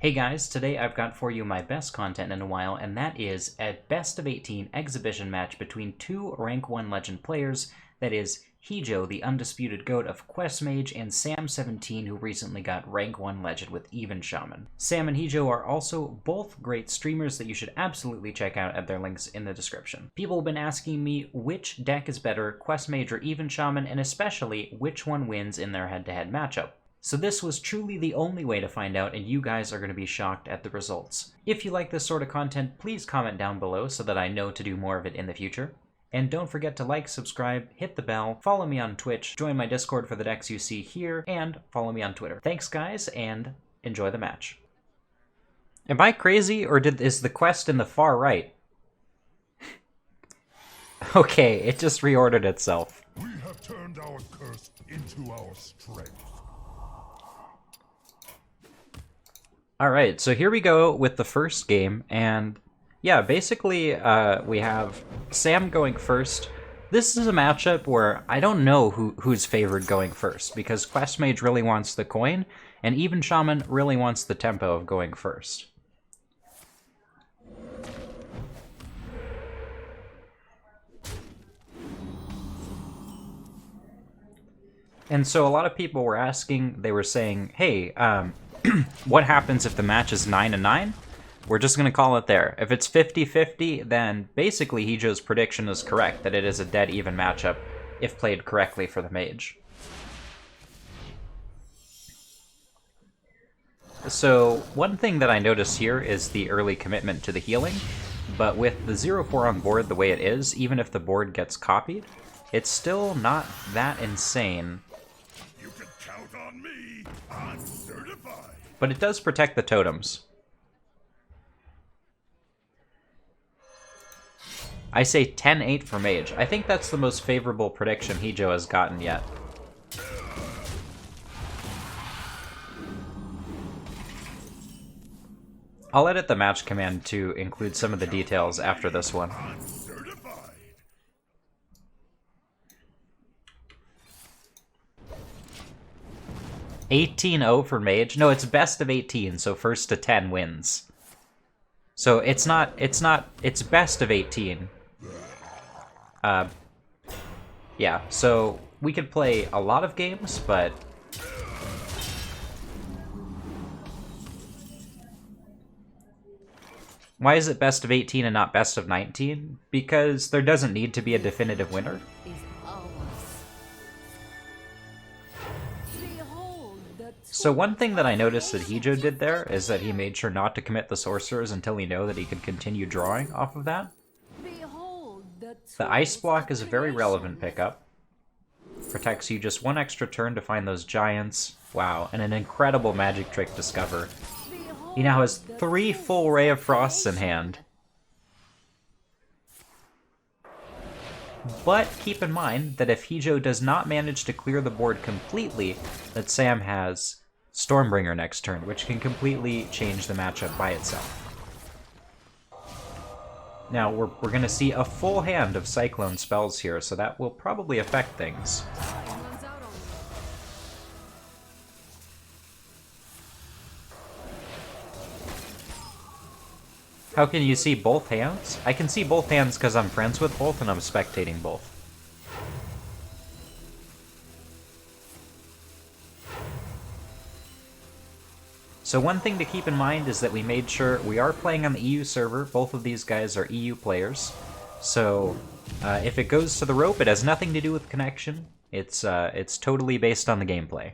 Hey guys, today I've got for you my best content in a while, and that is a best of 18 exhibition match between two rank 1 legend players, that is, Hijo, the undisputed GOAT of Quest Mage, and Sam17, who recently got rank 1 legend with Even Shaman. Sam and Hijo are also both great streamers that you should absolutely check out at their links in the description. People have been asking me which deck is better, Quest Mage or Even Shaman, and especially which one wins in their head-to-head matchup. So this was truly the only way to find out, and you guys are going to be shocked at the results. If you like this sort of content, please comment down below so that I know to do more of it in the future. And don't forget to like, subscribe, hit the bell, follow me on Twitch, join my Discord for the decks you see here, and follow me on Twitter. Thanks guys, and enjoy the match. Am I crazy, or is the quest in the far right? Okay, it just reordered itself. We have turned our curse into our strength. Alright, so here we go with the first game, and yeah, basically we have Sam going first. This is a matchup where I don't know who's favored going first, because Quest Mage really wants the coin, and Even Shaman really wants the tempo of going first. And so a lot of people were asking, they were saying, hey, what happens if the match is 9-9? We're just going to call it there. If it's 50-50, then basically Hijo's prediction is correct, that it is a dead even matchup if played correctly for the Mage. So one thing that I notice here is the early commitment to the healing, but with the 0-4 on board the way it is, even if the board gets copied, it's still not that insane. You can count on me. I'm certified. But it does protect the totems. I say 10-8 for Mage. I think that's the most favorable prediction Hijo has gotten yet. I'll edit the match command to include some of the details after this one. 18-0 for Mage. No, it's best of 18, so first to 10 wins. So it's best of 18. Yeah, so we could play a lot of games, but why is it best of 18 and not best of 19? Because there doesn't need to be a definitive winner. So one thing that I noticed that Hijo did there is that he made sure not to commit the sorcerers until he knew that he could continue drawing off of that. The ice block is a very relevant pickup. Protects you just one extra turn to find those giants. Wow, and an incredible magic trick discover. He now has 3 full Ray of Frosts in hand. But keep in mind that if Hijo does not manage to clear the board completely, that Sam has Stormbringer next turn, which can completely change the matchup by itself. Now, we're going to see a full hand of Cyclone spells here, so that will probably affect things. How can you see both hands? I can see both hands because I'm friends with both and I'm spectating both. So one thing to keep in mind is that we made sure we are playing on the EU server. Both of these guys are EU players. So if it goes to the rope, it has nothing to do with connection. It's totally based on the gameplay.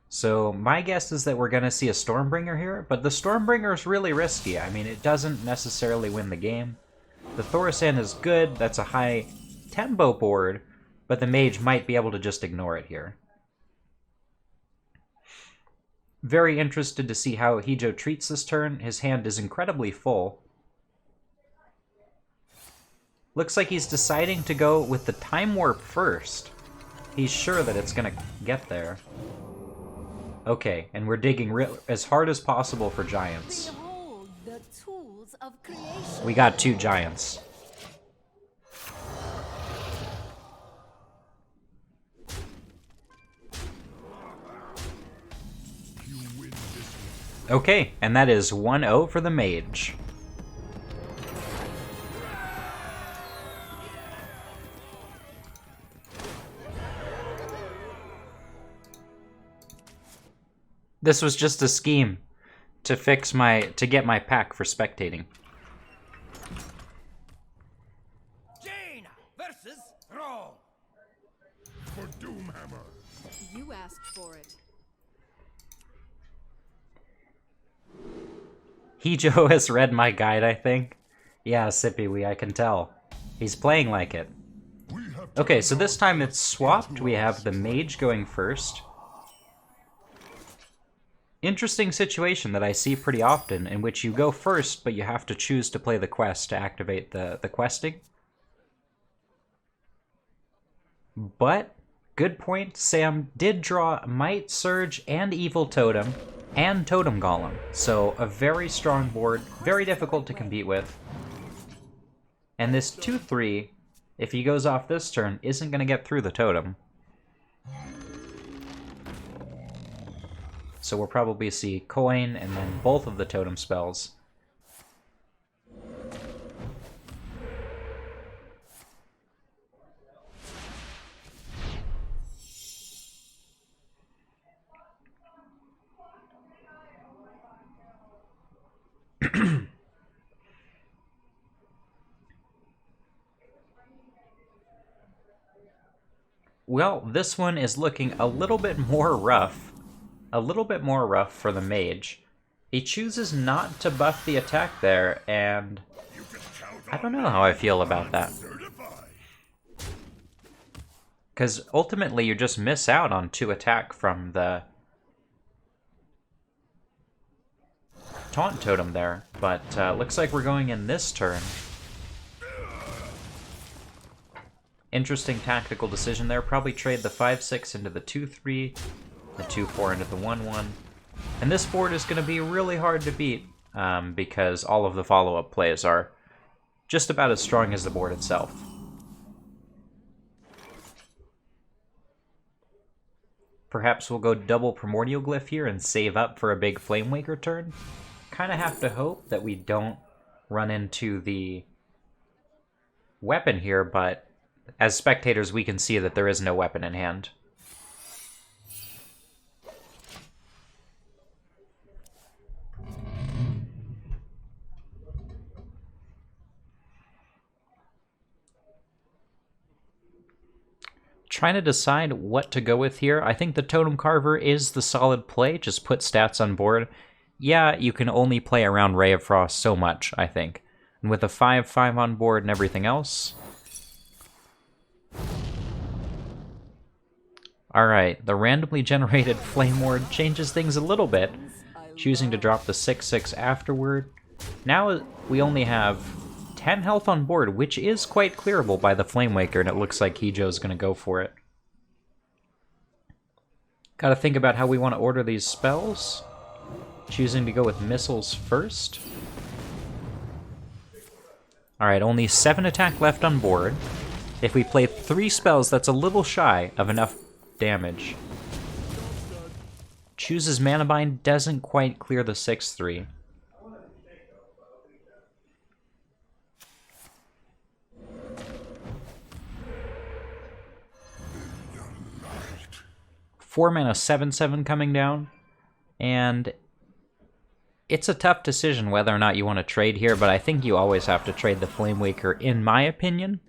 So my guess is that we're going to see a Stormbringer here, but the Stormbringer is really risky. I mean, it doesn't necessarily win the game. The Thaurissan is good, that's a high tempo board, but the Mage might be able to just ignore it here. Very interested to see how Hijo treats this turn. His hand is incredibly full. Looks like he's deciding to go with the Time Warp first. He's sure that it's going to get there. Okay, and we're digging as hard as possible for giants. We got 2 giants. Okay, and that is 1-0 for the Mage. This was just a scheme to get my pack for spectating. Jane versus Rome. For Doomhammer. You asked for it. Hejo has read my guide, I think. Yeah, Sippy, I can tell. He's playing like it. Okay, so this time it's swapped. We have the Mage going first. Interesting situation that I see pretty often, in which you go first, but you have to choose to play the quest to activate the questing. But, good point, Sam did draw Might, Surge, and Evil Totem, and Totem Golem. So, a very strong board, very difficult to compete with. And this 2-3, if he goes off this turn, isn't going to get through the Totem. So we'll probably see Coin and then both of the Totem spells. Well, this one is looking a little bit more rough. A little bit more rough for the Mage. He chooses not to buff the attack there, and I don't know how I feel about that. Because ultimately you just miss out on 2 attack from the Taunt Totem there, but looks like we're going in this turn. Interesting tactical decision there. Probably trade the 5-6 into the 2-3. The 2-4 into the 1-1. And this board is going to be really hard to beat because all of the follow-up plays are just about as strong as the board itself. Perhaps we'll go double Primordial Glyph here and save up for a big Flamewaker turn. Kind of have to hope that we don't run into the weapon here, but as spectators we can see that there is no weapon in hand. Trying to decide what to go with here. I think the Totem Carver is the solid play. Just put stats on board. Yeah, you can only play around Ray of Frost so much, I think. And with a 5-5 on board and everything else. Alright, the randomly generated Flame Ward changes things a little bit. Choosing to drop the 6-6 afterward. Now we only have 10 health on board, which is quite clearable by the Flamewaker, and it looks like Hejo's going to go for it. Gotta think about how we want to order these spells. Choosing to go with missiles first. Alright, only 7 attack left on board. If we play 3 spells, that's a little shy of enough damage. Chooses Mana Bind, doesn't quite clear the 6-3. Four mana 7/7 coming down, and it's a tough decision whether or not you want to trade here, but I think you always have to trade the Flamewaker, in my opinion.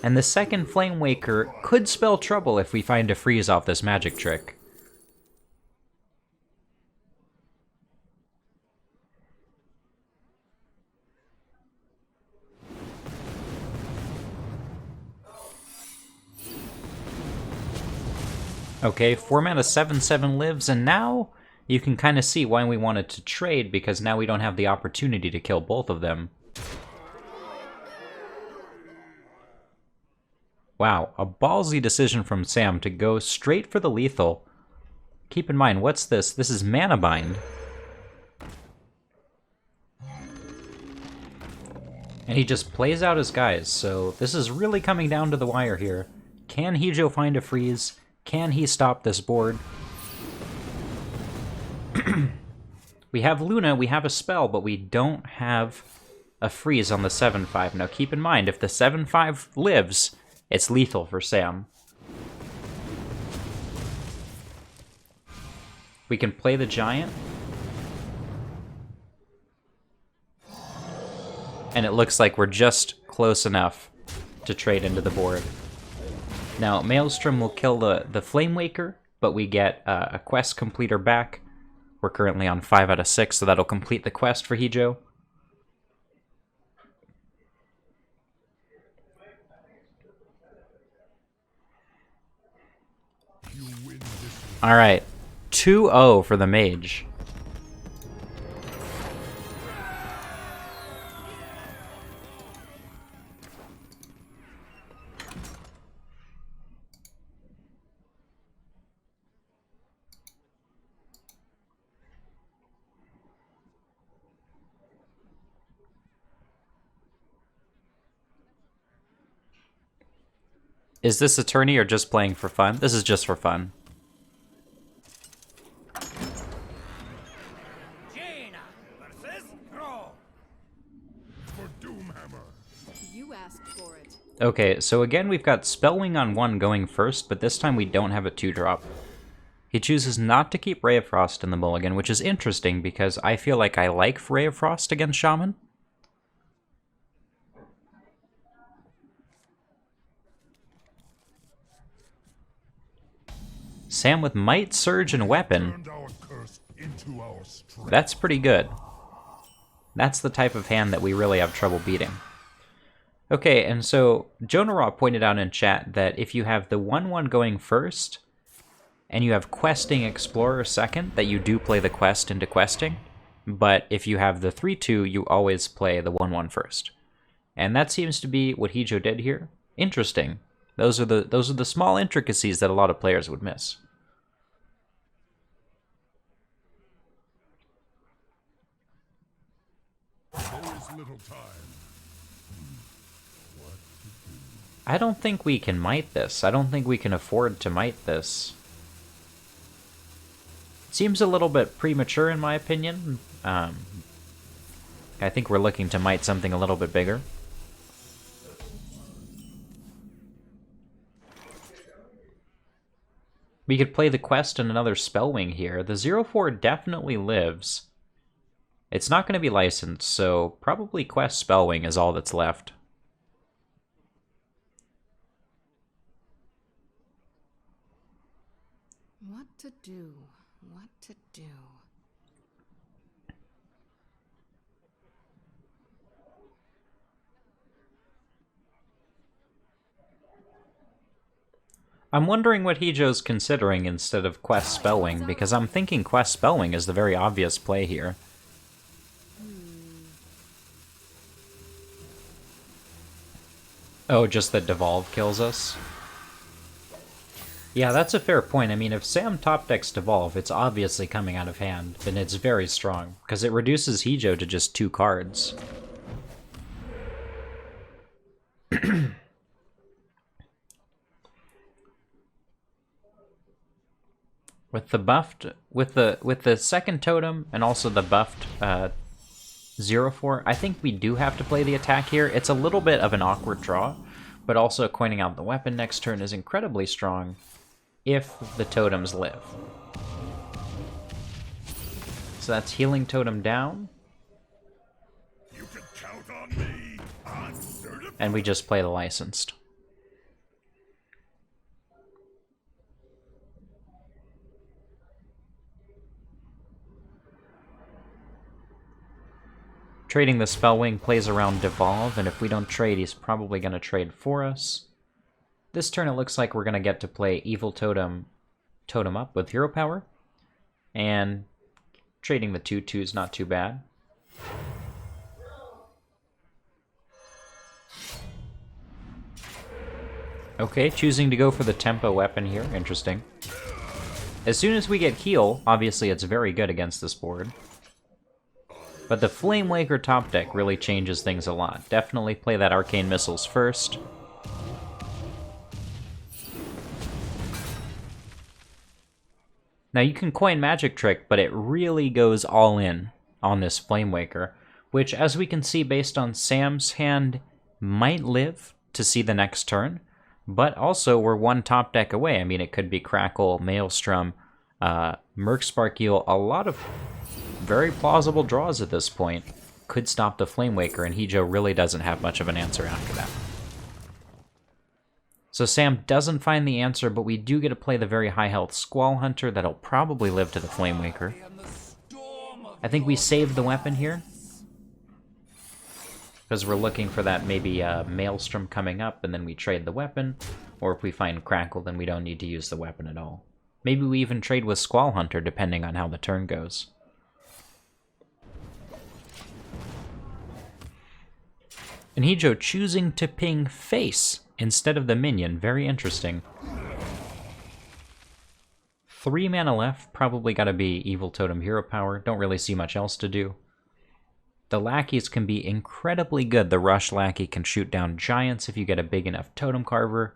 And the second Flamewaker could spell trouble if we find a freeze off this magic trick. Okay, 4 mana 7/7 lives, and now you can kind of see why we wanted to trade, because now we don't have the opportunity to kill both of them. Wow, a ballsy decision from Sam to go straight for the lethal. Keep in mind, what's this? This is Mana Bind. And he just plays out his guys, so this is really coming down to the wire here. Can Hejo find a freeze? Can he stop this board? We have Luna, we have a spell, but we don't have a freeze on the 7/5. Now keep in mind, if the 7/5 lives, it's lethal for Sam. We can play the Giant. And it looks like we're just close enough to trade into the board. Now, Maelstrom will kill the Flame Waker, but we get a quest completer back. We're currently on 5 out of 6, so that'll complete the quest for Hijo. Alright, 2-0 for the Mage. Is this a tourney or just playing for fun? This is just for fun. You asked for it. Okay, so again we've got Spellwing on 1 going first, but this time we don't have a 2-drop. He chooses not to keep Ray of Frost in the mulligan, which is interesting because I feel like I like Ray of Frost against Shaman. Sam with Might, Surge, and Weapon. That's pretty good. That's the type of hand that we really have trouble beating. Okay, and so Jonah Raw pointed out in chat that if you have the 1/1 going first, and you have Questing Explorer second, that you do play the quest into Questing, but if you have the 3/2, you always play the 1/1 first. And that seems to be what Hijo did here. Interesting. Those are the small intricacies that a lot of players would miss. I don't think we can might this. I don't think we can afford to might this. It seems a little bit premature in my opinion. I think we're looking to might something a little bit bigger. We could play the quest and another Spellwing here. The 0/4 definitely lives. It's not going to be licensed, so probably quest Spellwing is all that's left. What to do? What to do? I'm wondering what Hijo's considering instead of quest Spellwing, because I'm thinking quest Spellwing is the very obvious play here. Oh, just that Devolve kills us? Yeah, that's a fair point. I mean, if Sam top decks Devolve, it's obviously coming out of hand, and it's very strong, because it reduces Hijo to just 2 cards. With the buffed, with the second totem, and also the buffed 0/4, I think we do have to play the attack here. It's a little bit of an awkward draw, but also coining out the weapon next turn is incredibly strong if the totems live. So that's healing totem down. You can count on me. I'm certified. And we just play the licensed. Trading the Spellwing plays around Devolve, and if we don't trade, he's probably going to trade for us. This turn it looks like we're going to get to play Evil Totem up with Hero Power, and trading the 2/2 is not too bad. Okay, choosing to go for the Tempo weapon here, interesting. As soon as we get Heal, obviously it's very good against this board. But the Flame Waker top deck really changes things a lot. Definitely play that Arcane Missiles first. Now you can coin Magic Trick, but it really goes all in on this Flamewaker, which, as we can see based on Sam's hand, might live to see the next turn, but also we're one top deck away. I mean, it could be Crackle, Maelstrom, Merc-Sparkule, a lot of very plausible draws at this point. Could stop the Flamewaker, and Hijo really doesn't have much of an answer after that. So Sam doesn't find the answer, but we do get to play the very high health Squall Hunter that'll probably live to the Flamewaker. I think we save the weapon here, because we're looking for that maybe Maelstrom coming up, and then we trade the weapon. Or if we find Crackle, then we don't need to use the weapon at all. Maybe we even trade with Squall Hunter, depending on how the turn goes. And Hijo choosing to ping face instead of the minion. Very interesting. 3 mana left. Probably gotta be Evil Totem Hero Power. Don't really see much else to do. The lackeys can be incredibly good. The Rush lackey can shoot down giants if you get a big enough Totem Carver.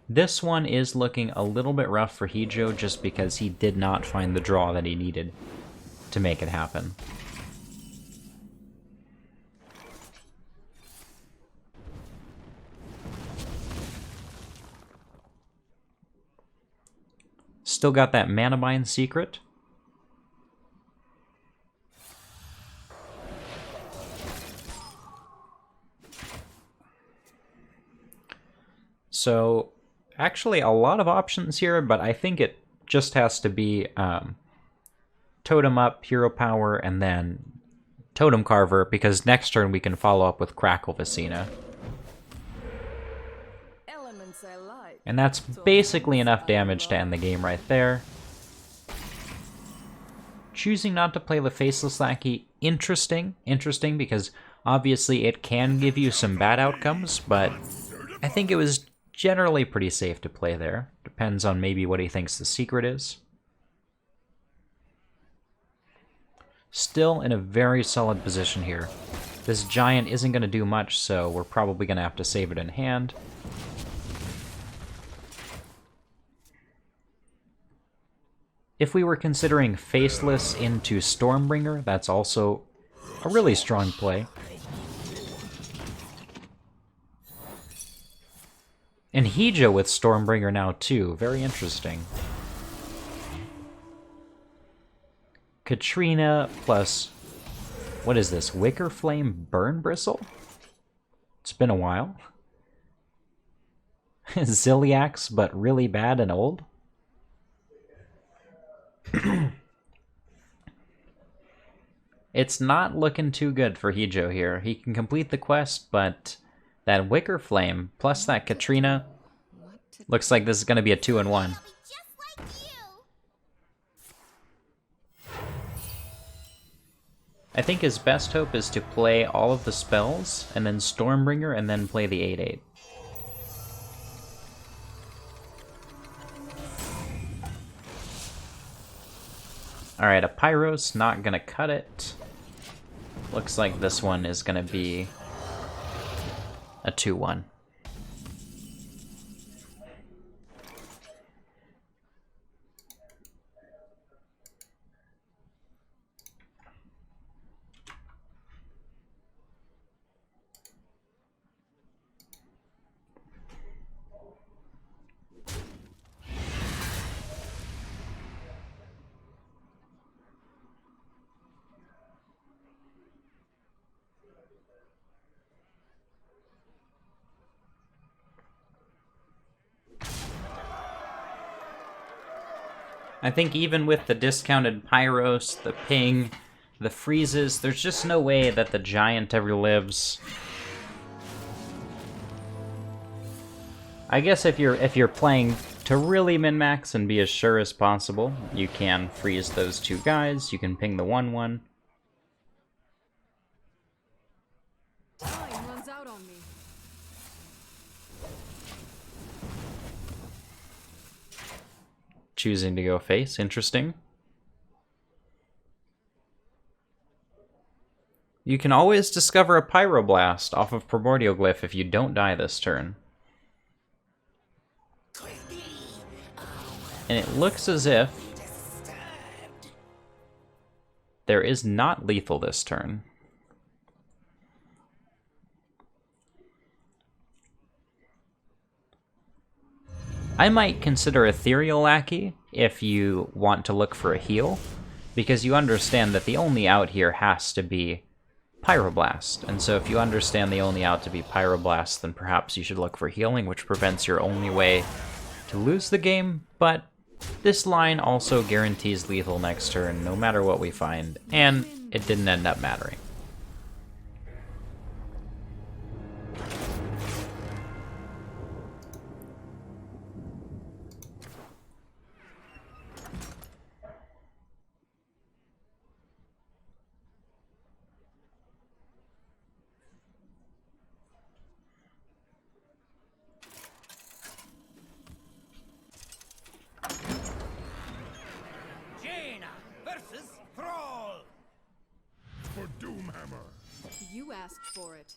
This one is looking a little bit rough for Hijo just because he did not find the draw that he needed to make it happen. Still got that Mana Bind secret. So, actually a lot of options here, but I think it just has to be Totem up, Hero Power, and then Totem Carver, because next turn we can follow up with Crackle Vicina. Elements I like. And that's basically enough damage to end the game right there. Choosing not to play the Faceless Lackey, interesting because obviously it can give you some bad outcomes, but I think it was generally pretty safe to play there. Depends on maybe what he thinks the secret is. Still in a very solid position here. This giant isn't going to do much, so we're probably going to have to save it in hand. If we were considering Faceless into Stormbringer, that's also a really strong play. And Hijo with Stormbringer now too, very interesting. Katrina plus, what is this, Wicker Flame Burn Bristle? It's been a while. Ziliax, but really bad and old. It's not looking too good for Hijo here. He can complete the quest, but that Wicker Flame plus that Katrina looks like this is going to be a 2-in-1. I think his best hope is to play all of the spells and then Stormbringer and then play the 8/8. Alright, a Pyro's not gonna cut it. Looks like this one is gonna be a 2-1. I think even with the discounted Pyros, the ping, the freezes, there's just no way that the giant ever lives. I guess if you're playing to really min-max and be as sure as possible, you can freeze those two guys, you can ping the 1/1. Time runs out on me. Choosing to go face, interesting. You can always discover a Pyroblast off of Primordial Glyph if you don't die this turn. And it looks as if there is not lethal this turn. I might consider Ethereal Lackey if you want to look for a heal, because you understand that the only out here has to be Pyroblast. And so if you understand the only out to be Pyroblast, then perhaps you should look for healing, which prevents your only way to lose the game. But this line also guarantees lethal next turn, no matter what we find, and it didn't end up mattering. For Doomhammer. You asked for it.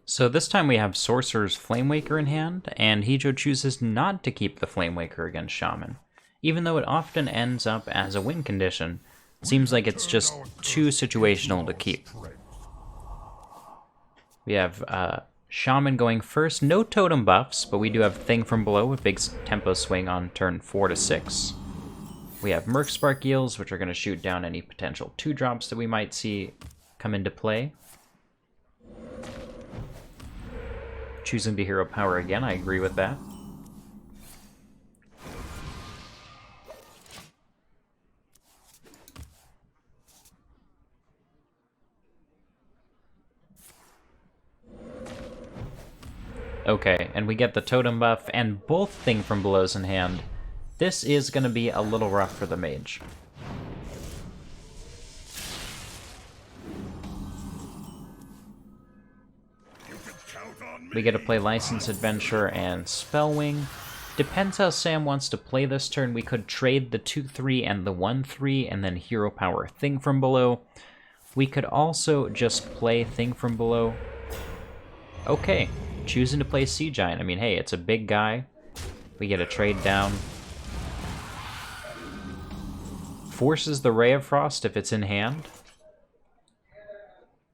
So this time we have Sorcerer's Flamewaker in hand, and Hijo chooses not to keep the Flamewaker against Shaman. Even though it often ends up as a win condition, it seems like it's just too situational to keep. We have Shaman going first, no totem buffs, but we do have Thing from Below with big tempo swing on turn 4 to 6. We have Mercspark Eels, which are going to shoot down any potential 2-drops that we might see come into play. Choosing to hero power again, I agree with that. Okay, and we get the totem buff and both Thing from Below's in hand. This is going to be a little rough for the Mage. We get to play License Adventure and Spellwing. Depends how Sam wants to play this turn. We could trade the 2-3 and the 1-3 and then hero power Thing from Below. We could also just play Thing from Below. Okay, choosing to play Sea Giant. I mean, hey, it's a big guy. We get a trade down. Forces the Ray of Frost if it's in hand.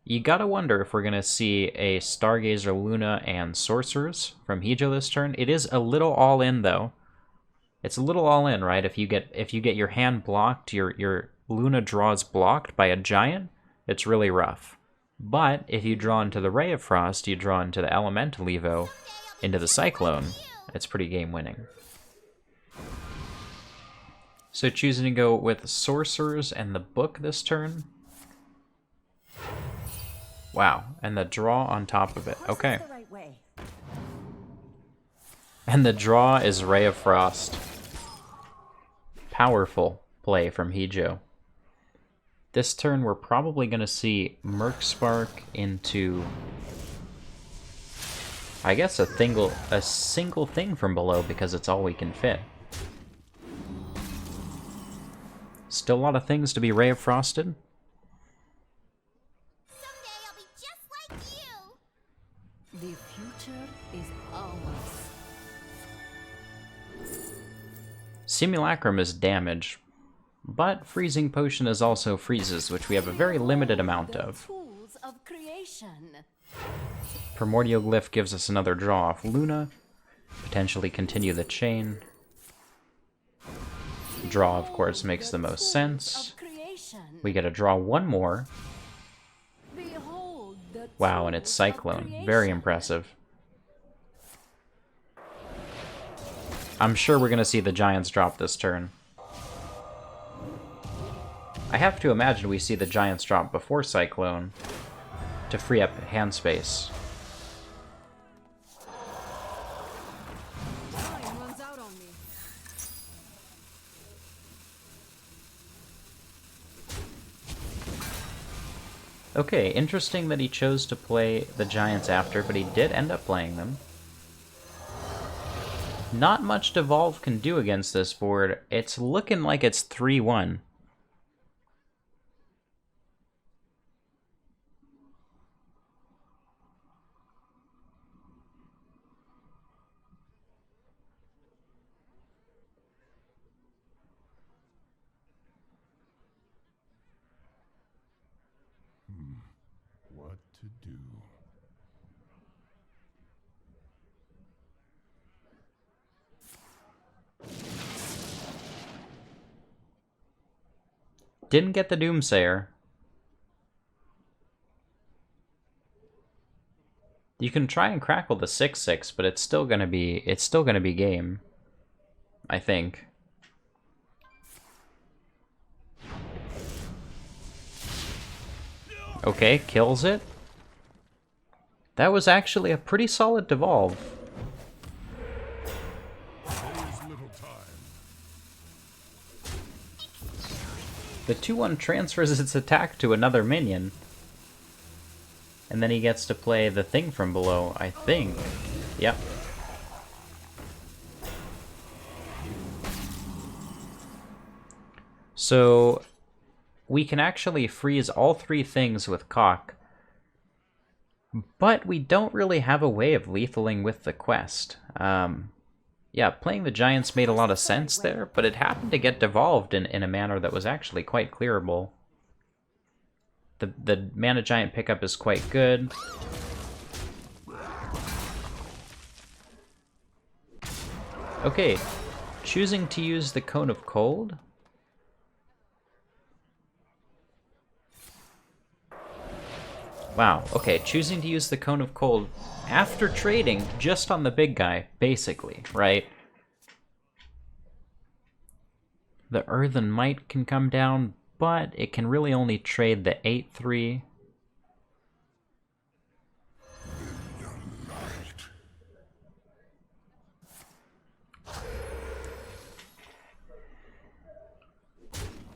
You gotta wonder if we're gonna see a Stargazer, Luna, and Sorcerers from Hijo this turn. It is a little all-in though. It's a little all-in, right? If you get your hand blocked, your Luna draws blocked by a giant, it's really rough. But if you draw into the Ray of Frost, you draw into the Elemental Evo, into the Cyclone, it's pretty game-winning. So choosing to go with Sorcerers and the Book this turn. Wow, and the draw on top of it. Okay. And the draw is Ray of Frost. Powerful play from Hijo. This turn we're probably going to see Mercspark into, I guess, a single Thing from Below because it's all we can fit. Still a lot of things to be Ray of Frosted. Someday I'll be just like you. The future is ours. Simulacrum is damage, but Freezing Potion is also freezes, which we have a very limited amount of. Tools of creation. Primordial Glyph gives us another draw off Luna, potentially continue the chain. Draw, of course, makes the most sense. We get to draw one more. Wow, and it's Cyclone. Very impressive. I'm sure we're going to see the Giants drop this turn. I have to imagine we see the Giants drop before Cyclone to free up hand space. Time runs out on me. Okay, interesting that he chose to play the Giants after, but he did end up playing them. Not much Devolve can do against this board. It's looking like it's 3-1. to do. Didn't get the Doomsayer. You can try and crackle the 6/6, but it's still gonna be game, I think. Okay, kills it. That was actually a pretty solid devolve. There's little time. The 2/1 transfers its attack to another minion. And then he gets to play the thing from below, I think. Yep. So we can actually freeze all 3 things with Cock, but we don't really have a way of lethaling with the quest. Yeah, playing the Giants made a lot of sense there, but it happened to get devolved in a manner that was actually quite clearable. The Mana Giant pickup is quite good. Okay, choosing to use the Cone of Cold. Wow, okay, choosing to use the Cone of Cold after trading just on the big guy, basically, right? The Earthen Might can come down, but it can really only trade the 8/3.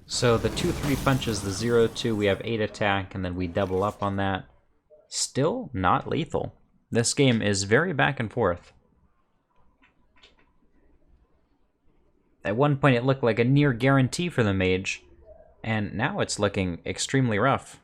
So the 2/3 punches the 0/2, we have 8 attack, and then we double up on that. Still not lethal. This game is very back and forth. At one point it looked like a near guarantee for the Mage, and now it's looking extremely rough.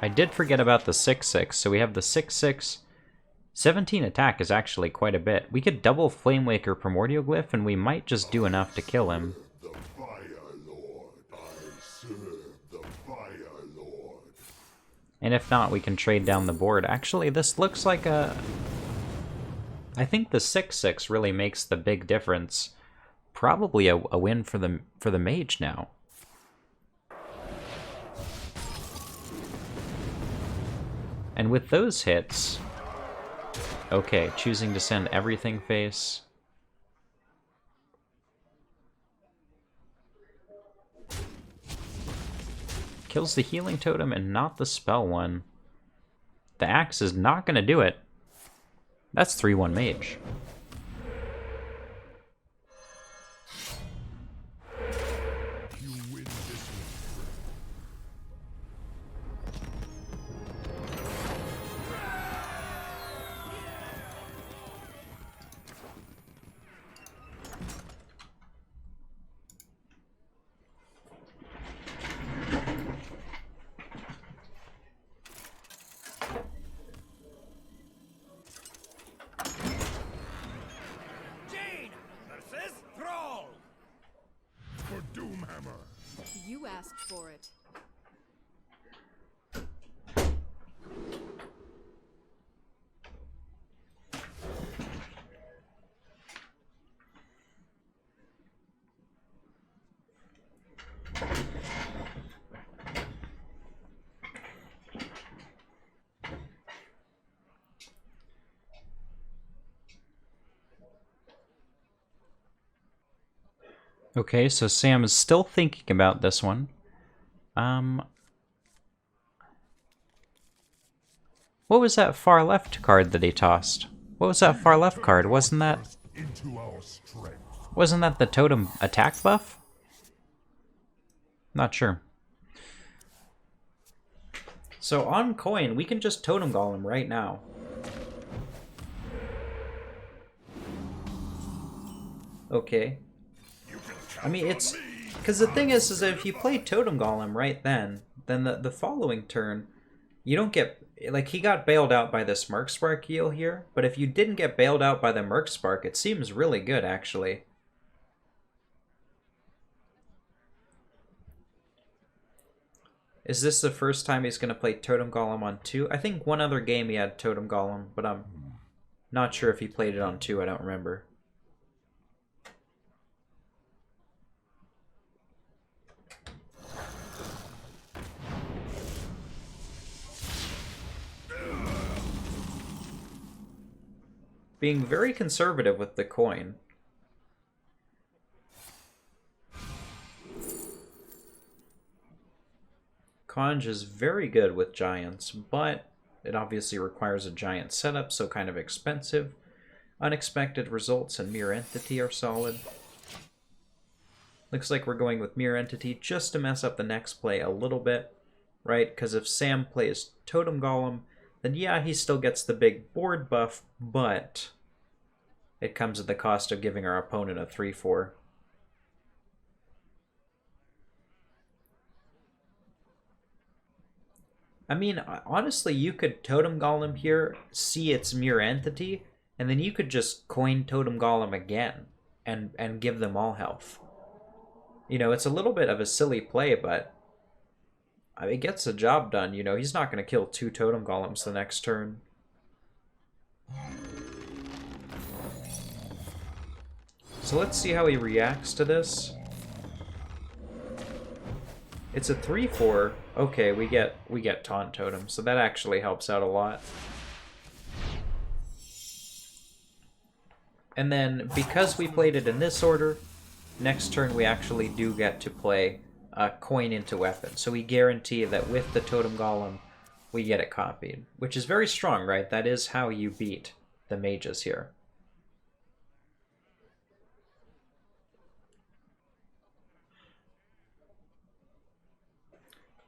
I did forget about the 6/6, so we have the 6/6. 17 attack is actually quite a bit. We could double Flamewaker Primordial Glyph, and we might just do enough to kill him. The Fire Lord. I serve the Fire Lord. And if not, we can trade down the board. Actually, this looks like a... I think the 6/6 really makes the big difference. Probably a win for the Mage now. And with those hits... Okay, choosing to send everything face. Kills the healing totem and not the spell one. The axe is not going to do it. That's 3/1 Mage. You win this one. For Doomhammer. You asked for it. Okay, so Sam is still thinking about this one. What was that far left card that he tossed? What was that far left card? Wasn't that Into our strength. the totem attack buff? Not sure. So on coin, we can just totem golem right now. Okay. I mean, Because the thing is that if you play Totem Golem right then the following turn, you don't get... Like, he got bailed out by this Mercspark heal here, but if you didn't get bailed out by the Mercspark, it seems really good, actually. Is this the first time he's going to play Totem Golem on 2? I think one other game he had Totem Golem, but I'm not sure if he played it on 2, I don't remember. Being very conservative with the coin. Conj is very good with giants, but it obviously requires a giant setup, so kind of expensive. Unexpected results and Mirror Entity are solid. Looks like we're going with Mirror Entity just to mess up the next play a little bit, right? Because if Sam plays Totem Golem, then yeah, he still gets the big board buff, but it comes at the cost of giving our opponent a 3-4. I mean, honestly, you could Totem Golem here, see its Mirror Entity, and then you could just coin Totem Golem again and give them all health. You know, it's a little bit of a silly play, but I mean, it gets the job done. You know, he's not going to kill 2 Totem Golems the next turn. So let's see how he reacts to this. It's a 3-4. Okay, we get Taunt Totem, so that actually helps out a lot. And then, because we played it in this order, next turn we actually do get to play Coin into Weapon. So we guarantee that with the Totem Golem, we get it copied. Which is very strong, right? That is how you beat the mages here.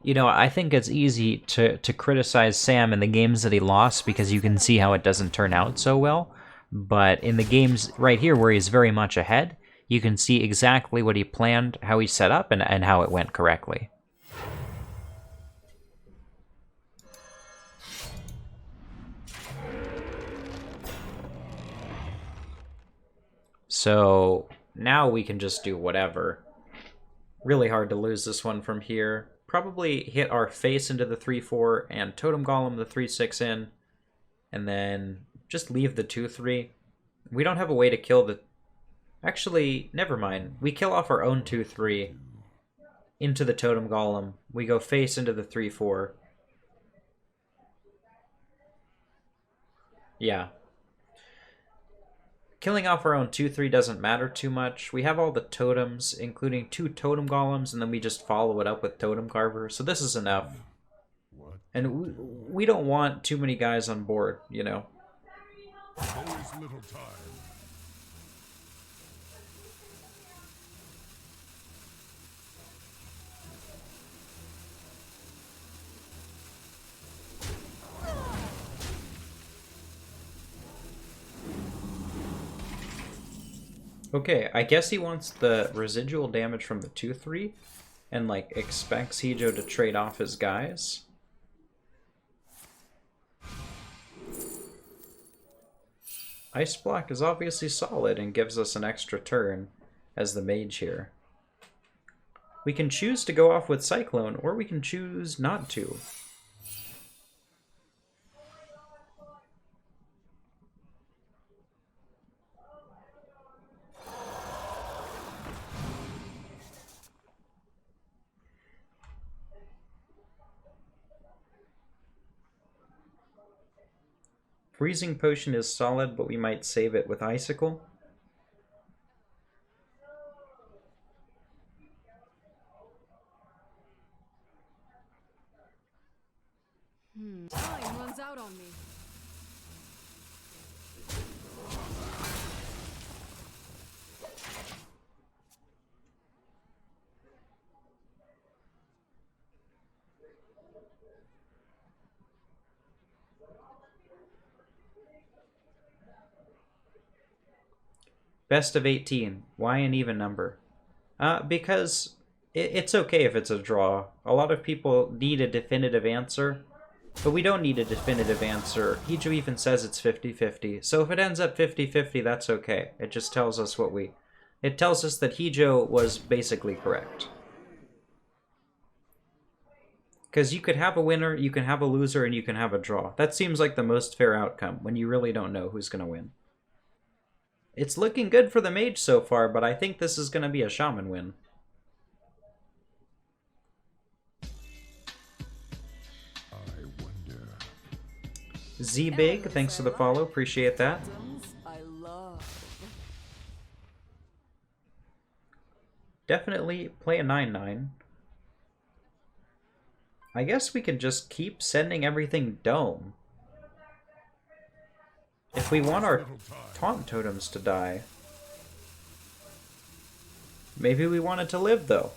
You know, I think it's easy to criticize Sam in the games that he lost because you can see how it doesn't turn out so well. But in the games right here where he's very much ahead, you can see exactly what he planned, how he set up, and how it went correctly. So now we can just do whatever. Really hard to lose this one from here. Probably hit our face into the 3-4 and Totem Golem the 3-6 in, and then just leave the 2-3. We don't have a way to kill the... Actually, never mind. We kill off our own 2-3 into the Totem Golem. We go face into the 3-4. Yeah. Killing off our own 2-3 doesn't matter too much. We have all the totems, including 2 Totem Golems, and then we just follow it up with Totem Carver, so this is enough. And we don't want too many guys on board, you know. Always little time. Okay, I guess he wants the residual damage from the 2-3 and, like, expects Hijo to trade off his guys. Ice Block is obviously solid and gives us an extra turn as the mage here. We can choose to go off with Cyclone, or we can choose not to. Freezing Potion is solid, but we might save it with Icicle. Time runs out on me. Best of 18. Why an even number? Because it's okay if it's a draw. A lot of people need a definitive answer, but we don't need a definitive answer. Hijo even says it's 50-50. So if it ends up 50-50, that's okay. It just tells us what we... It tells us that Hijo was basically correct. Because you could have a winner, you can have a loser, and you can have a draw. That seems like the most fair outcome when you really don't know who's going to win. It's looking good for the Mage so far, but I think this is going to be a Shaman win. I wonder. Z-Big, thanks for the follow. Appreciate that. I love. Definitely play a 9/9. I guess we can just keep sending everything Dome. If we want our taunt totems to die. Maybe we want it to live, though.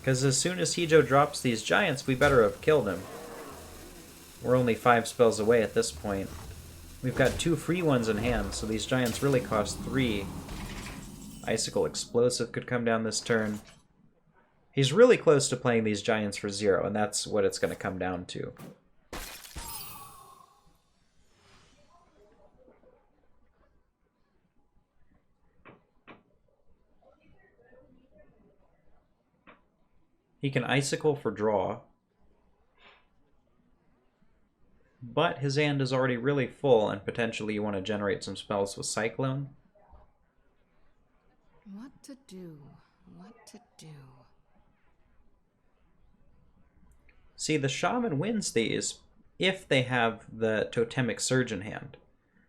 Because as soon as Hijo drops these giants, we better have killed him. We're only 5 spells away at this point. We've got 2 free ones in hand, so these giants really cost 3. Icicle Explosive could come down this turn. He's really close to playing these giants for 0, and that's what it's going to come down to. He can Icicle for draw. But his hand is already really full, and potentially you want to generate some spells with Cyclone. What to do? What to do? See, the Shaman wins these if they have the Totemic Surge in hand.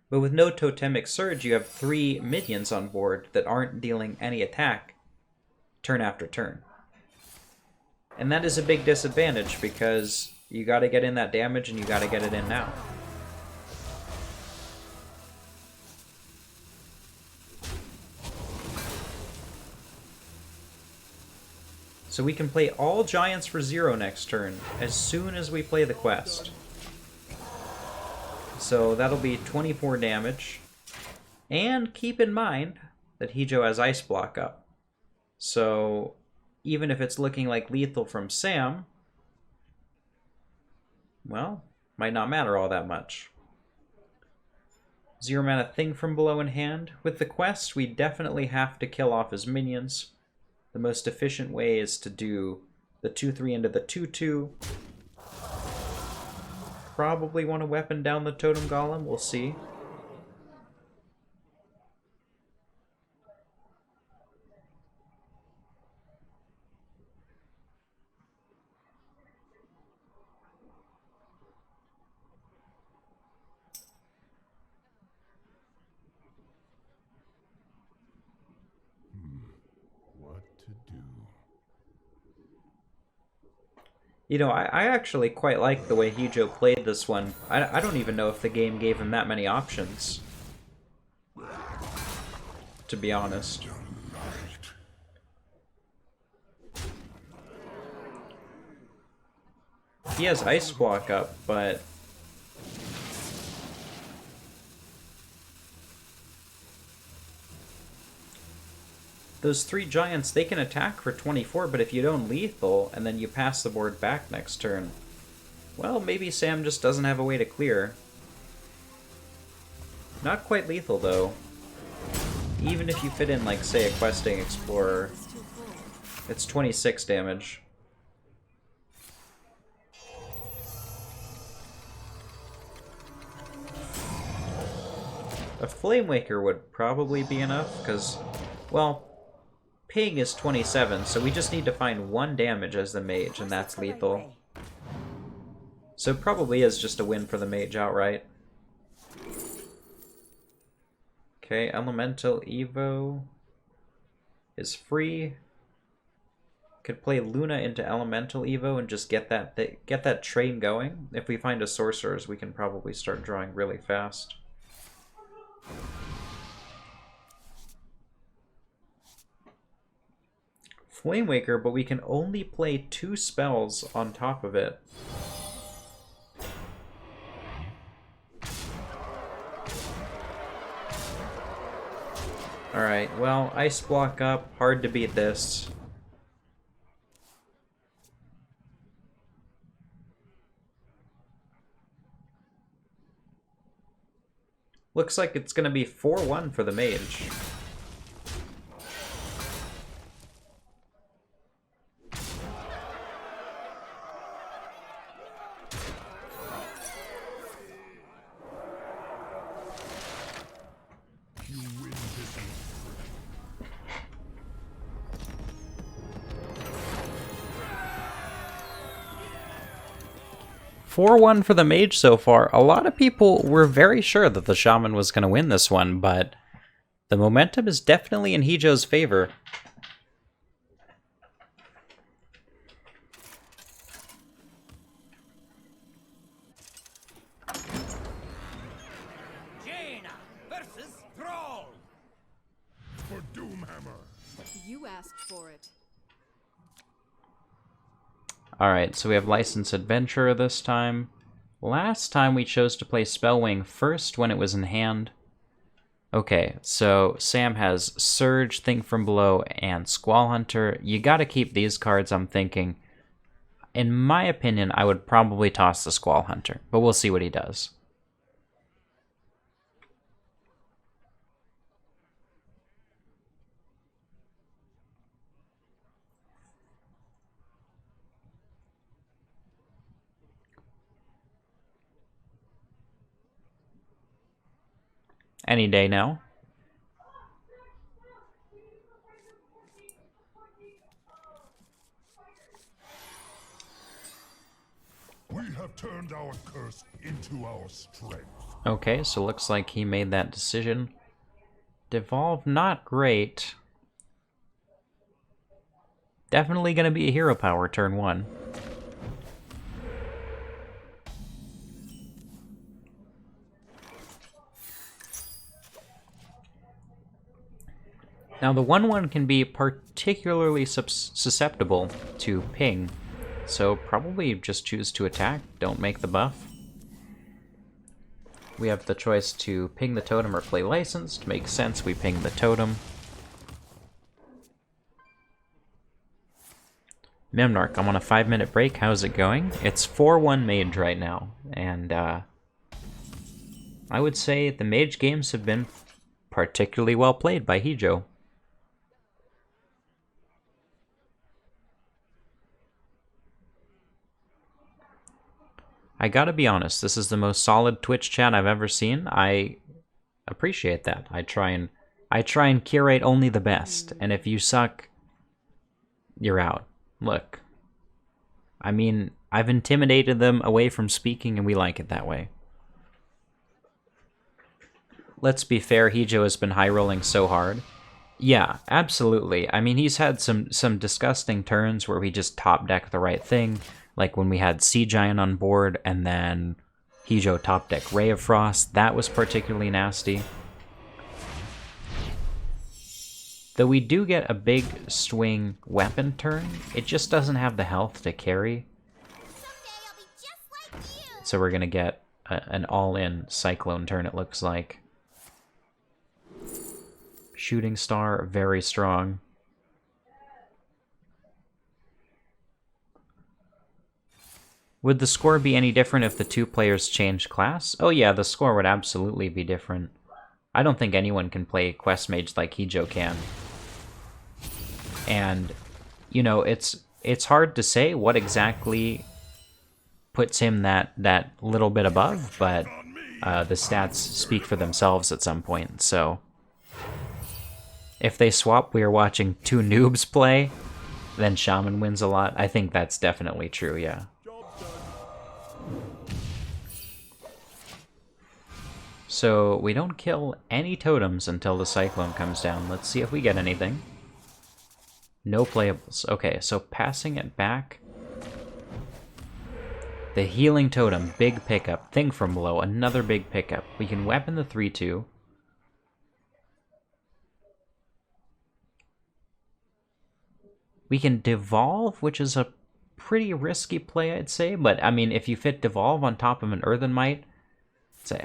But with no Totemic Surge, you have 3 minions on board that aren't dealing any attack turn after turn. And that is a big disadvantage because you gotta get in that damage and you gotta get it in now. So we can play all giants for 0 next turn as soon as we play the quest. So that'll be 24 damage. And keep in mind that Hijo has Ice Block up. So even if it's looking like lethal from Sam, well, might not matter all that much. 0 mana Thing from below in hand. With the quest, we definitely have to kill off his minions. The most efficient way is to do the 2/3 into the 2/2. Probably want to weapon down the Totem Golem, we'll see. You know, I actually quite like the way Hijo played this one. I don't even know if the game gave him that many options, to be honest. He has Ice Block up, but those 3 giants, they can attack for 24, but if you don't lethal, and then you pass the board back next turn, well, maybe Sam just doesn't have a way to clear. Not quite lethal, though. Even if you fit in, like, say, a Questing Explorer, it's 26 damage. A Flame Waker would probably be enough, because, well, Ping is 27, so we just need to find 1 damage as the Mage, and that's lethal. So it probably is just a win for the Mage outright. Okay, Elemental Evo is free. Could play Luna into Elemental Evo and just get that train going. If we find a Sorcerer's, we can probably start drawing really fast. Flame Waker, but we can only play 2 spells on top of it. Alright, well, ice block up. Hard to beat this. Looks like it's going to be 4-1 for the Mage. You win this. 4-1 for the Mage so far. A lot of people were very sure that the Shaman was going to win this one, but the momentum is definitely in Hijo's favor. Jaina versus Thrall. For Doomhammer. You asked for it. Alright, so we have Licensed Adventurer this time. Last time we chose to play Spellwing first when it was in hand. Okay, so Sam has Surge, Think From Below, and Squall Hunter. You gotta keep these cards, I'm thinking. In my opinion, I would probably toss the Squall Hunter, but we'll see what he does. Any day now. We have turned our curse into our strength. Okay, so looks like he made that decision. Devolve, not great. Definitely gonna be a hero power turn 1. Now the 1/1 can be particularly susceptible to ping, so probably just choose to attack, don't make the buff. We have the choice to ping the totem or play licensed. Makes sense, we ping the totem. Memnarch, I'm on a 5-minute break, how's it going? It's 4-1 Mage right now, and I would say the Mage games have been particularly well played by Hijo. I gotta be honest, this is the most solid Twitch chat I've ever seen. I appreciate that. I try and curate only the best, and if you suck, you're out. Look, I mean, I've intimidated them away from speaking, and we like it that way. Let's be fair, Hijo has been high rolling so hard. Yeah, absolutely. I mean, he's had some disgusting turns where we just top deck the right thing. Like when we had Sea Giant on board, and then Hijo top deck Ray of Frost. That was particularly nasty. Though we do get a big swing weapon turn, it just doesn't have the health to carry. Someday I'll be just like you. So we're gonna get an all-in Cyclone turn, it looks like. Shooting Star, very strong. Would the score be any different if the two players changed class? Oh yeah, the score would absolutely be different. I don't think anyone can play Quest Mage like Hijo can. And, you know, it's hard to say what exactly puts him that little bit above, but the stats speak for themselves at some point, so... If they swap, we are watching two noobs play, then Shaman wins a lot. I think that's definitely true, yeah. So we don't kill any totems until the Cyclone comes down. Let's see if we get anything. No playables. Okay, so passing it back. The Healing Totem, big pickup. Think From Below, another big pickup. We can weapon the 3/2. We can Devolve, which is a pretty risky play, I'd say. But, I mean, if you fit Devolve on top of an Earthen Might,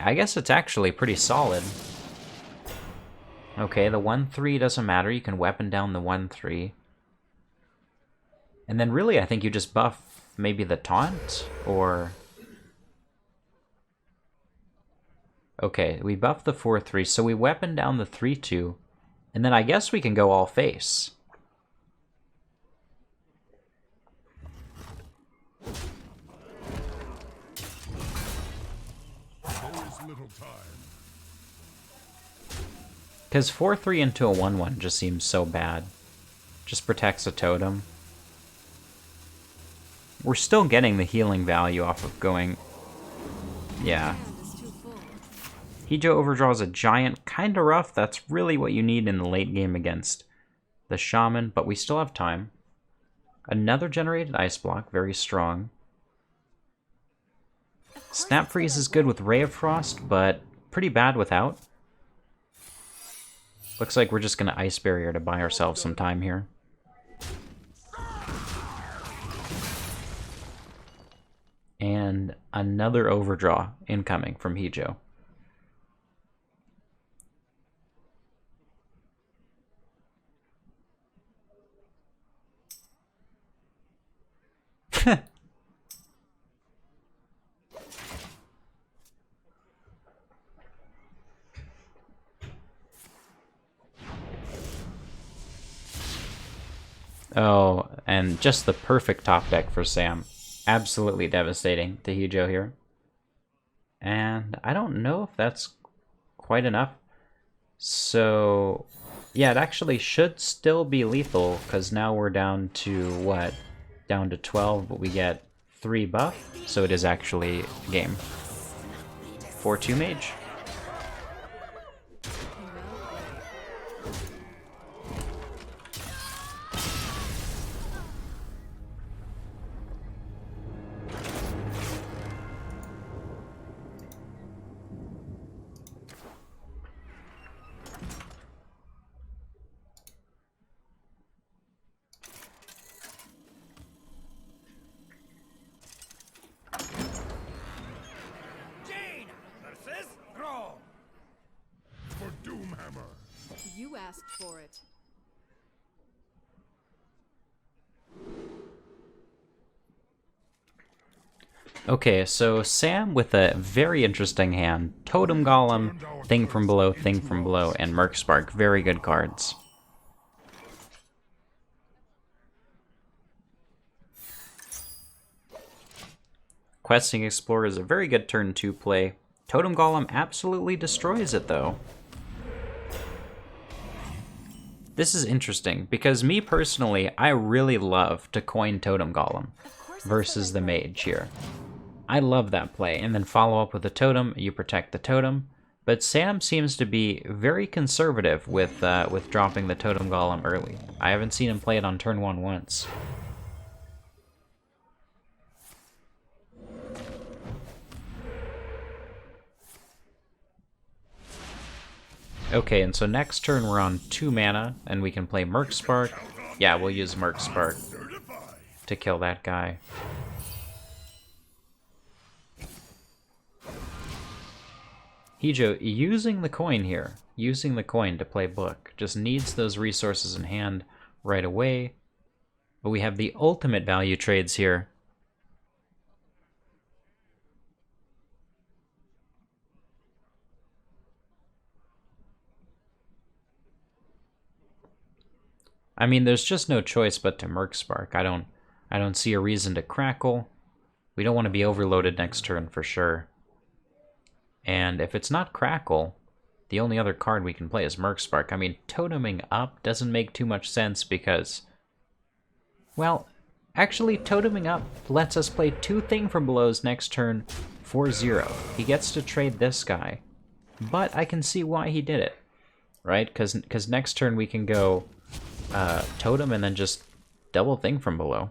I guess it's actually pretty solid. Okay, the 1/3 doesn't matter. You can weapon down the 1/3. And then really, I think you just buff maybe the taunt, or... Okay, we buff the 4/3, so we weapon down the 3/2, and then I guess we can go all face. There is little time. Because 4/3 into a 1/1 just seems so bad. Just protects a totem. We're still getting the healing value off of going... Yeah. Hand is too full. Hijo overdraws a giant, kinda rough. That's really what you need in the late game against the Shaman, but we still have time. Another generated ice block, very strong. Snap Freeze is good with Ray of Frost, but pretty bad without. Looks like we're just gonna Ice Barrier to buy ourselves some time here. And another overdraw incoming from Hijo. Oh, and just the perfect top deck for Sam. Absolutely devastating to Hijo here. And I don't know if that's quite enough. So, yeah, it actually should still be lethal, because now we're down to, what? Down to 12, but we get 3 buff, so it is actually a game. 4/2 Mage. Jaina versus Thrall. For Doomhammer. You asked for it. Okay, so Sam with a very interesting hand. Totem Golem, Thing from Below, Thing from Below, and Merc Spark. Very good cards. Questing Explorer is a very good turn 2 play. Totem Golem absolutely destroys it, though. This is interesting, because me personally, I really love to coin Totem Golem versus the Mage here. I love that play, and then follow up with a totem, you protect the totem. But Sam seems to be very conservative with dropping the Totem Golem early. I haven't seen him play it on turn 1 once. Okay, and so next turn we're on 2 mana, and we can play Merc Spark. Yeah, we'll use Merc Spark to kill that guy. Hijo using the coin here, using the coin to play Book, just needs those resources in hand right away. But we have the ultimate value trades here. I mean, there's just no choice but to Merc Spark. I don't see a reason to Crackle. We don't want to be overloaded next turn for sure. And if it's not Crackle, the only other card we can play is Merc Spark. I mean, toteming up doesn't make too much sense because... Well, actually, toteming up lets us play 2 Thing from Belows next turn for 0. He gets to trade this guy. But I can see why he did it, right? Because next turn we can go totem and then just double Thing from Below.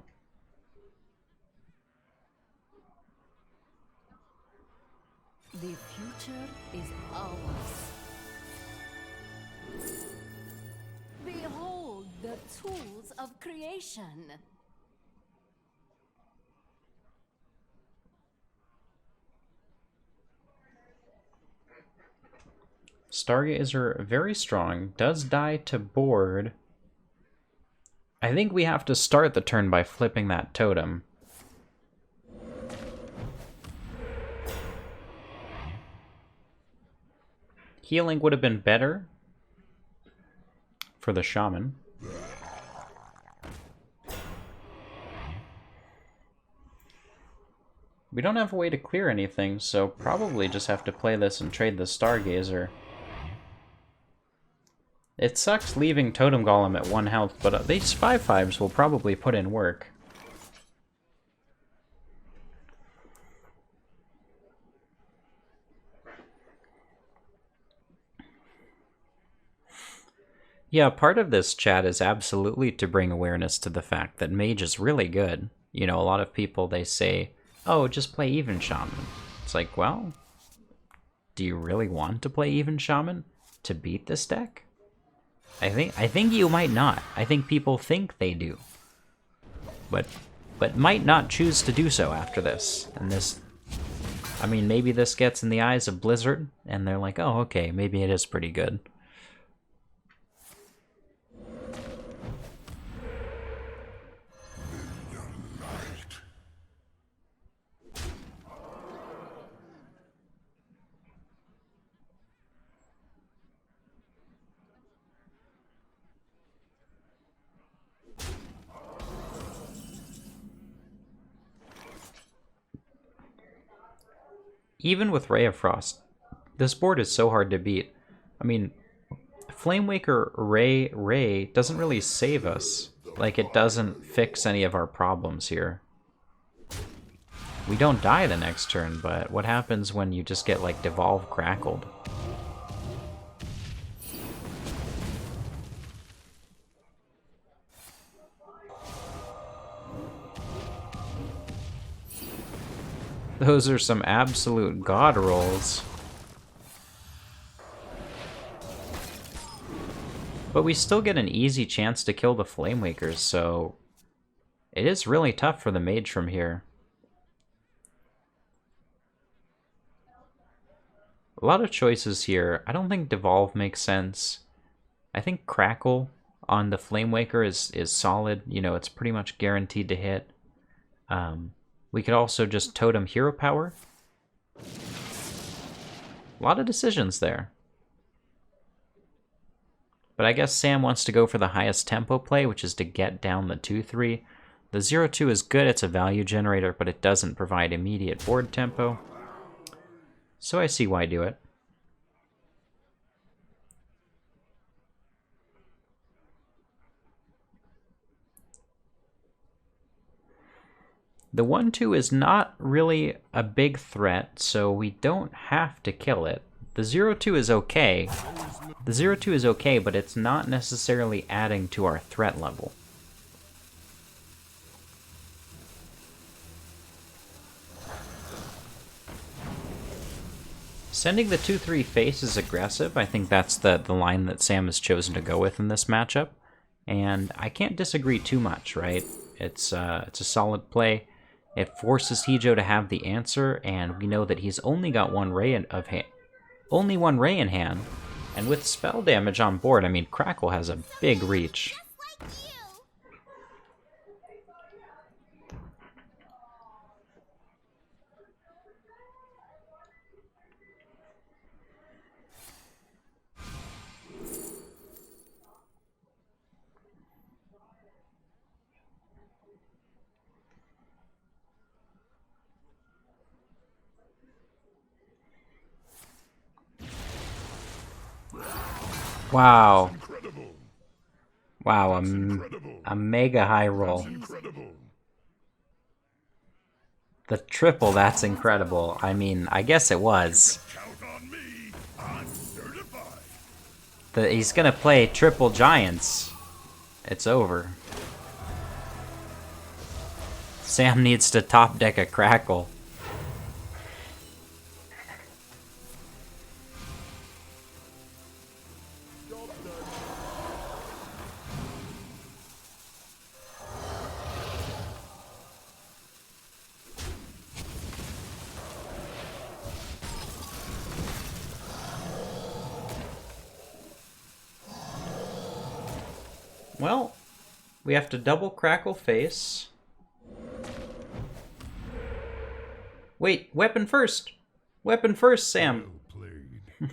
The future is ours. Behold the tools of creation. Stargazer, very strong. Does die to board. I think we have to start the turn by flipping that totem. Healing would have been better for the Shaman. We don't have a way to clear anything, so probably just have to play this and trade the Stargazer. It sucks leaving Totem Golem at 1 health, but these 5/5s will probably put in work. Yeah, part of this chat is absolutely to bring awareness to the fact that Mage is really good. You know, a lot of people, they say, oh, just play Even Shaman. It's like, well, do you really want to play Even Shaman to beat this deck? I think you might not. I think people think they do. But might not choose to do so after this. And this, I mean, maybe this gets in the eyes of Blizzard, and they're like, oh, okay, maybe it is pretty good. Even with Ray of Frost, this board is so hard to beat. I mean, Flamewaker Ray doesn't really save us. Like, it doesn't fix any of our problems here. We don't die the next turn, but what happens when you just get, like, Devolve Crackled? Those are some absolute god rolls. But we still get an easy chance to kill the Flamewakers, so it is really tough for the Mage from here. A lot of choices here. I don't think Devolve makes sense. I think Crackle on the Flamewaker is solid. You know, it's pretty much guaranteed to hit. We could also just Totem Hero Power. A lot of decisions there. But I guess Sam wants to go for the highest tempo play, which is to get down the 2/3. The 0/2 is good, it's a value generator, but it doesn't provide immediate board tempo. So I see why do it. The 1/2 is not really a big threat, so we don't have to kill it. The 0/2 is okay. The 0/2 is okay, but it's not necessarily adding to our threat level. Sending the 2/3 face is aggressive. I think that's the line that Sam has chosen to go with in this matchup. And I can't disagree too much, right? It's a solid play. It forces Hijo to have the answer, and we know that he's only got one ray in hand. And with spell damage on board, I mean, Crackle has a big reach. Just like you. Wow. Incredible. Wow, Incredible. a mega high roll. Incredible. The triple, that's incredible. I mean, I guess it was. Count on me. I'm certified. He's gonna play triple giants. It's over. Sam needs to top deck a Crackle. Well, we have to double crackle face. Wait, weapon first! Weapon first, Sam! Well played.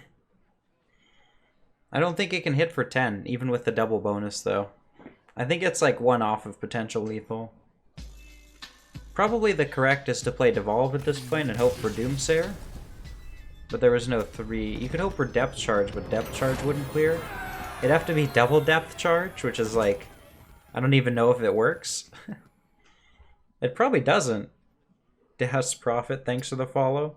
I don't think it can hit for 10, even with the double bonus, though. I think it's like 1 off of potential lethal. Probably the correct is to play Devolve at this point and hope for Doomsayer. But there was no 3. You could hope for Depth Charge, but Depth Charge wouldn't clear. It'd have to be double Depth Charge, which is like... I don't even know if it works. It probably doesn't. Death's Prophet, thanks for the follow.